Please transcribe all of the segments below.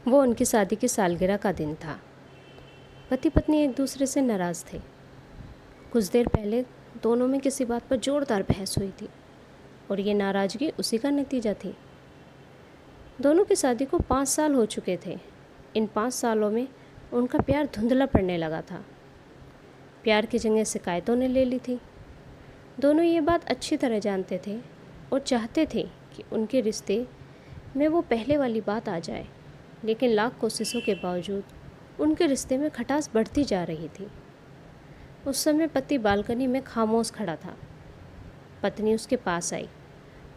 वो उनकी शादी की सालगिरह का दिन था। पति पत्नी एक दूसरे से नाराज़ थे। कुछ देर पहले दोनों में किसी बात पर ज़ोरदार बहस हुई थी और ये नाराज़गी उसी का नतीजा थी। दोनों की शादी को 5 साल हो चुके थे। इन 5 सालों में उनका प्यार धुंधला पड़ने लगा था। प्यार की जगह शिकायतों ने ले ली थी। दोनों ये बात अच्छी तरह जानते थे और चाहते थे कि उनके रिश्ते में वो पहले वाली बात आ जाए, लेकिन लाख कोशिशों के बावजूद उनके रिश्ते में खटास बढ़ती जा रही थी। उस समय पति बालकनी में खामोश खड़ा था। पत्नी उसके पास आई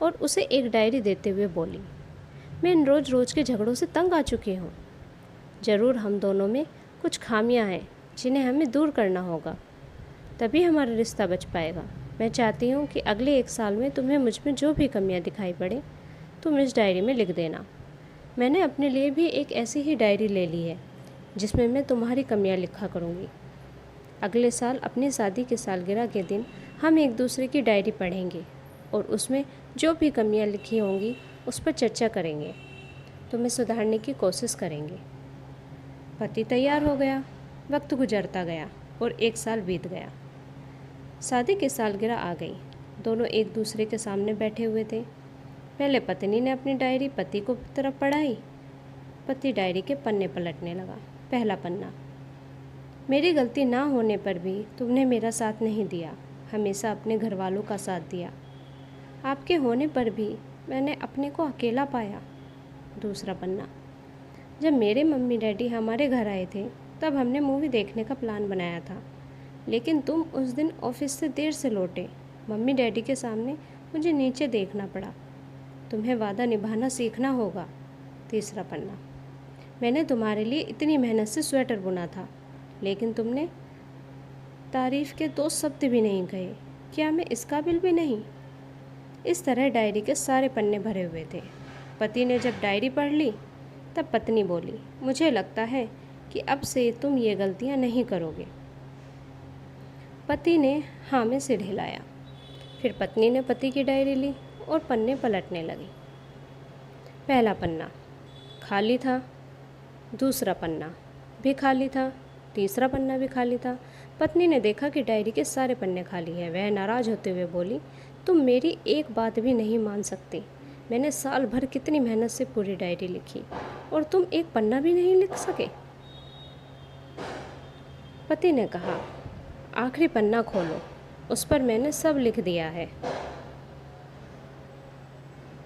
और उसे एक डायरी देते हुए बोली, मैं इन रोज़ रोज़ के झगड़ों से तंग आ चुकी हूँ। ज़रूर हम दोनों में कुछ खामियां हैं जिन्हें हमें दूर करना होगा, तभी हमारा रिश्ता बच पाएगा। मैं चाहती हूँ कि अगले 1 साल में तुम्हें मुझ में जो भी कमियाँ दिखाई पड़े तुम इस डायरी में लिख देना। मैंने अपने लिए भी एक ऐसी ही डायरी ले ली है जिसमें मैं तुम्हारी कमियाँ लिखा करूँगी। अगले साल अपनी शादी की सालगिरह के दिन हम एक दूसरे की डायरी पढ़ेंगे और उसमें जो भी कमियाँ लिखी होंगी उस पर चर्चा करेंगे, तुम्हें सुधारने की कोशिश करेंगे। पति तैयार हो गया। वक्त गुजरता गया और 1 साल बीत गया। शादी की सालगिरह आ गई। दोनों एक दूसरे के सामने बैठे हुए थे। पहले पत्नी ने अपनी डायरी पति को तरफ पढ़ाई। पति डायरी के पन्ने पलटने लगा। पहला पन्ना, मेरी गलती ना होने पर भी तुमने मेरा साथ नहीं दिया, हमेशा अपने घर वालों का साथ दिया। आपके होने पर भी मैंने अपने को अकेला पाया। दूसरा पन्ना, जब मेरे मम्मी डैडी हमारे घर आए थे तब हमने मूवी देखने का प्लान बनाया था, लेकिन तुम उस दिन ऑफिस से देर से लौटे। मम्मी डैडी के सामने मुझे नीचे देखना पड़ा। तुम्हें वादा निभाना सीखना होगा। तीसरा पन्ना, मैंने तुम्हारे लिए इतनी मेहनत से स्वेटर बुना था, लेकिन तुमने तारीफ़ के 2 शब्द भी नहीं कहे। क्या मैं इस काबिल भी नहीं? इस तरह डायरी के सारे पन्ने भरे हुए थे। पति ने जब डायरी पढ़ ली तब पत्नी बोली, मुझे लगता है कि अब से तुम ये गलतियाँ नहीं करोगे। पति ने हाँ में सिर हिलाया। फिर पत्नी ने पति की डायरी ली और पन्ने पलटने लगी। पहला पन्ना खाली था, दूसरा पन्ना भी खाली था, तीसरा पन्ना भी खाली था। पत्नी ने देखा कि डायरी के सारे पन्ने खाली हैं। वह नाराज़ होते हुए बोली, तुम मेरी एक बात भी नहीं मान सकती। मैंने साल भर कितनी मेहनत से पूरी डायरी लिखी और तुम एक पन्ना भी नहीं लिख सके। पति ने कहा, आखिरी पन्ना खोलो, उस पर मैंने सब लिख दिया है।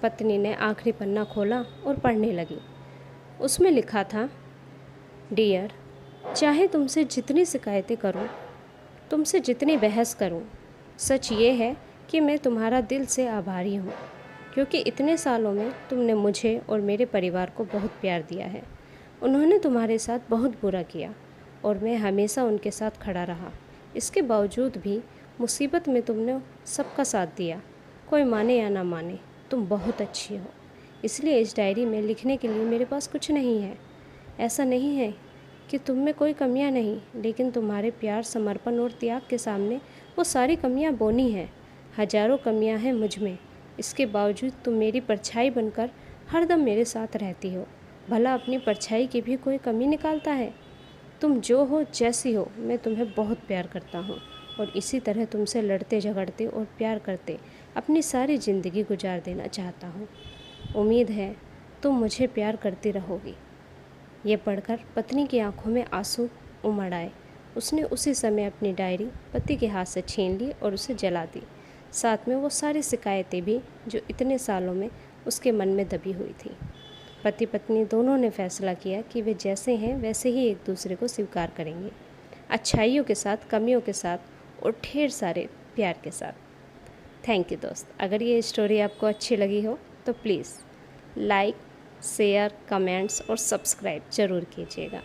पत्नी ने आखिरी पन्ना खोला और पढ़ने लगी। उसमें लिखा था, डियर, चाहे तुमसे जितनी शिकायतें करूं, तुमसे जितनी बहस करूं, सच ये है कि मैं तुम्हारा दिल से आभारी हूं, क्योंकि इतने सालों में तुमने मुझे और मेरे परिवार को बहुत प्यार दिया है। उन्होंने तुम्हारे साथ बहुत बुरा किया और मैं हमेशा उनके साथ खड़ा रहा। इसके बावजूद भी मुसीबत में तुमने सबका साथ दिया। कोई माने या ना माने, तुम बहुत अच्छी हो। इसलिए इस डायरी में लिखने के लिए मेरे पास कुछ नहीं है। ऐसा नहीं है कि तुम में कोई कमियां नहीं, लेकिन तुम्हारे प्यार, समर्पण और त्याग के सामने वो सारी कमियां बौनी हैं। हजारों कमियां हैं मुझ में, इसके बावजूद तुम मेरी परछाई बनकर हरदम मेरे साथ रहती हो। भला अपनी परछाई की भी कोई कमी निकालता है? तुम जो हो, जैसी हो, मैं तुम्हें बहुत प्यार करता हूँ और इसी तरह तुमसे लड़ते झगड़ते और प्यार करते अपनी सारी ज़िंदगी गुजार देना चाहता हूँ। उम्मीद है तुम मुझे प्यार करती रहोगी। ये पढ़कर पत्नी की आंखों में आंसू उमड़ आए। उसने उसी समय अपनी डायरी पति के हाथ से छीन ली और उसे जला दी, साथ में वो सारी शिकायतें भी जो इतने सालों में उसके मन में दबी हुई थी। पति पत्नी दोनों ने फैसला किया कि वे जैसे हैं वैसे ही एक दूसरे को स्वीकार करेंगे, अच्छाइयों के साथ, कमियों के साथ और ढेर सारे प्यार के साथ। थैंक यू दोस्त। अगर ये स्टोरी आपको अच्छी लगी हो तो प्लीज़ लाइक, शेयर, कमेंट्स और सब्सक्राइब ज़रूर कीजिएगा।